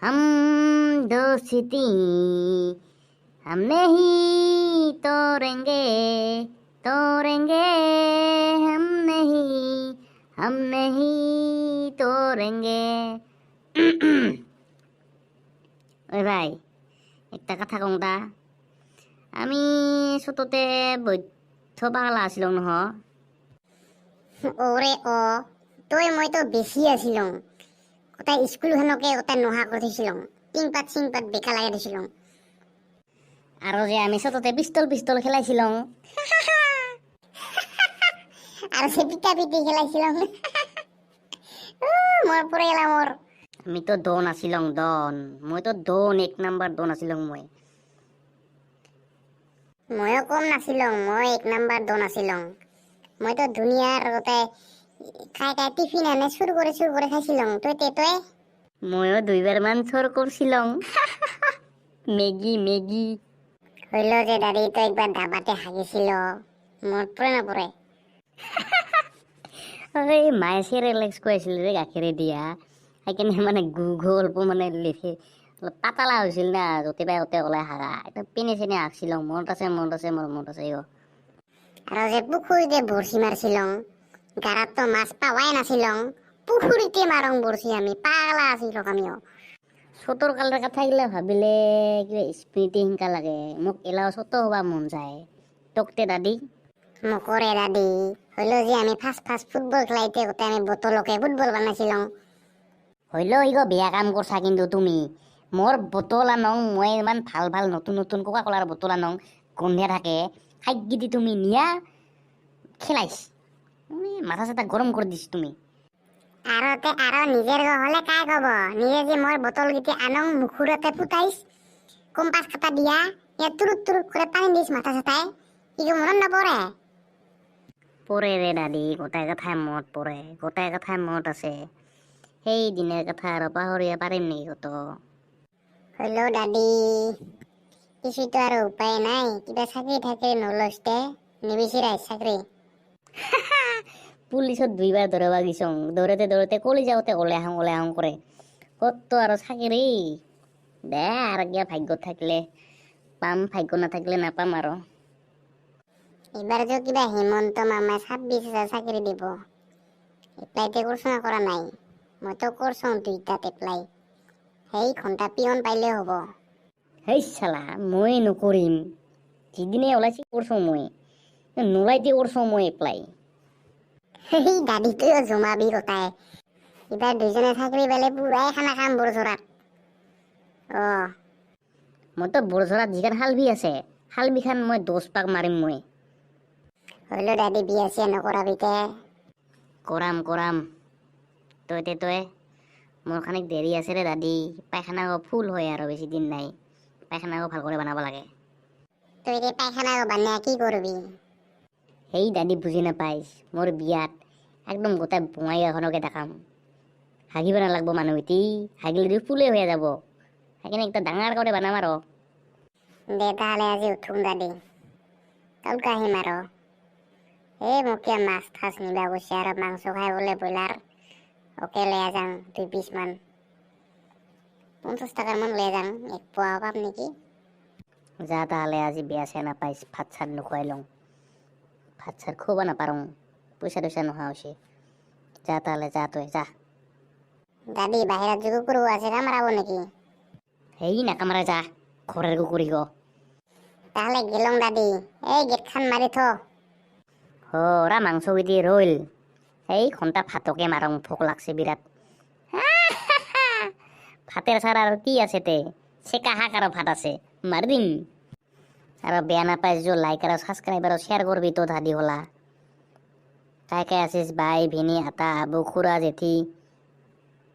हम दोस्ती हम नहीं तोड़ेंगे तोड़ेंगे हम नहीं तोड़ेंगे ওই ভাই একটা কথা কওঁ তা আমি ছোটতে বৈধ পাগলা আছিলো নহয় ওরে ও তই মইতো বেছি আছিলো গোটাই স্কুলখনকে গোটাই নোহা কৰি থৈছিলো টিংপাত বেকা লগাই দিছিলো আৰু যে আমি ছোটতে পিষ্টল খেলাইছিলো আৰু সে পিটা পিটি খেলাইছিলো মোৰ পৰে গেলা মোৰ আমি তো দন আছিলো দন মইতো দন 1 নাম্বাৰ দন আছিলো ময়ো কম নাছিলো মই 1 নাম্বাৰ দন আছিলো মইতো দুনিয়াৰ গোটাই খাই টিফিন আনে চুৰ কৰি খাইছিলো তই ময়ো 2 বাৰ মান চোৰ কৰিছিলো মেগী হইল যে দাদি তই একবাৰ ধাবাতে হাগিছিল মোৰ পৰে নপৰে এই মায়ে চেৰেলেক্স খুৱাইছিল যে গাখীৰে দিয়া সেইকাৰণে মানে গল্প মানে লিখি অলপ পাতলা হৈছিল না য'তে পাই ত'তে ওলাই হাগা একদম পিনে চিনে হাগছিলো মনত আছে মোৰ মনত আছে আৰু যে পুখুৰীতে বৰশী মাৰিছিলো গাৰাততো মাছ পাৱাই নাছিলো পুখুৰীতে মাৰং বৰশী আমি পাগলা আছিলো আমিও চোতৰ কালৰ কথা গিলা ভাবিলে কিবা স্মৃতি হিংকা লাগে মোক এলাও চোত হবা মন যায় তোকতে দাদি মকৰে দাদি হইল যে আমি ফাৰ্ষ্ট ফুটবল খেলাইতে গোটেই আমি বটলকে ফুটবল বনাইছিলো হইলেও ইগো বেয়া কাম কৰছা কিন্তু তুমি মোৰ বটল আনং মই ইমান ভাল নতুন কোকা কলাৰ বটল আনং গন্ধে থাকে খাইগিদি তুমি নিয়া খেলাইছ মাথা চাথা গৰম কৰি দিছ তুমি আৰু নিজের হলে কাই কব নিজে যে মোর বোতল গিতে আনং মুখুরতে ফুটাইস কম্পাস খাতা দিয়া ইয়া তুরুত করে পানি দিস মাথা সাথায় ইগো মরণ না পড়ে পৰে ৰে দাদি গোটাই কথাই মনত আছে সেই দিনৰ কথা আৰু পাহৰিব পাৰিম নেকি কত হইলো দাদি কিছুতো আৰ উপায় নাই কিবা চাকৰি থাকলে নলসতে নিবিচিৰাই চাকৰি পুলিচত 2 বাৰ ধৰবা গিছং দৌৰতে কলি যাওঁতে ওলাই আহোঁ কৰে কত আৰু চাকৰি দে আৰু কিবা ভাগ্যত থাকিলে পাম ভাগ্য নাথাকিলে নাপাম আৰু এবার যে কিবা হেমন্ত মামায় 26,000 চাকরি দিব এপ্লাইতে করছো করা নাই মই তো করছো 2টাত এপ্লাই সেই ঘন্টা পিয়ন পাইলে হব সেই চালা মই নকৰিম যিদিনে ওলাইছি কৰছো মই নোলাইতে কৰছো মই এপ্লাই সেই দাদি তুইও জমাবি গোটাই এবাৰ দুজনে চাকৰি পেলে পুৰাই খানা খাম বড়জোৰাত মইতো বৰঝৰাত যিখান শালবি আছে শালবিখান মই 10 পাক মাৰিম মই হইলো দাদি বিয়া চিয়া নকৰাবিতে কৰাম তই মোৰ খানিক দেৰি আছে ৰে দাদি পায়খানা ফুল হয় আৰু বেছি দিন নাই পায়খানা ভাল কৰি বনাব লাগে তুই যে পায়খানা বানিয়ে কি কৰবি সেই দাদি বুজি নাপাইছ মোৰ বিয়াত একদম গোটাই বঙাইগাখনকে দেখাম হাগিব নালাগব মানুহ এটি হাগিলে ফুলে হৈ যাব সেইকাৰণে একটা ডাঙৰ কৰি বনাম আৰু দে তাহলে আজি উঠুম দাদি কালকে আহিম আৰু এই মোকে মাছ ঠাচ নিবা গৈছে আৰু মাংস খাই বোলে ব্ৰইলাৰ ওকে লৈ যাং 2 পিচ মান 50 টাকাৰ মান লৈ যাং 1 পোৱা পাম নেকি যা তাহলে আজি বেয়া চেয়া নাপাইছ ভাত চাত নোখোৱাই লওঁ ভাত চাত খুৱাব নাপাৰোঁ পইচা নোহোৱা হৈছে যা তাহলে যা তই যা দাদি বাহিৰত যে কুকুৰ আছে কামৰাব নেকি সেই নাকামাৰা যা ঘৰৰ কুকুৰী গ তাহলে গেলং দাদি এই গেট খান মাৰি থ ওরা মাংস গিয়ে রইল এই ঘন্টা ভাতকে মারং ভোক লাগছে বিরাট ভাতের ছাড়া আর কি আছে তে সেকা হাক আর ভাত আছে মার দিন আর বেয়া নাপাইছ যে লাইক আর সাবস্ক্রাইব আর শেয়ার করবি তো দাদি হলা কাই আছিস ভাই ভিনি আতা আবু খুড়া জেঠি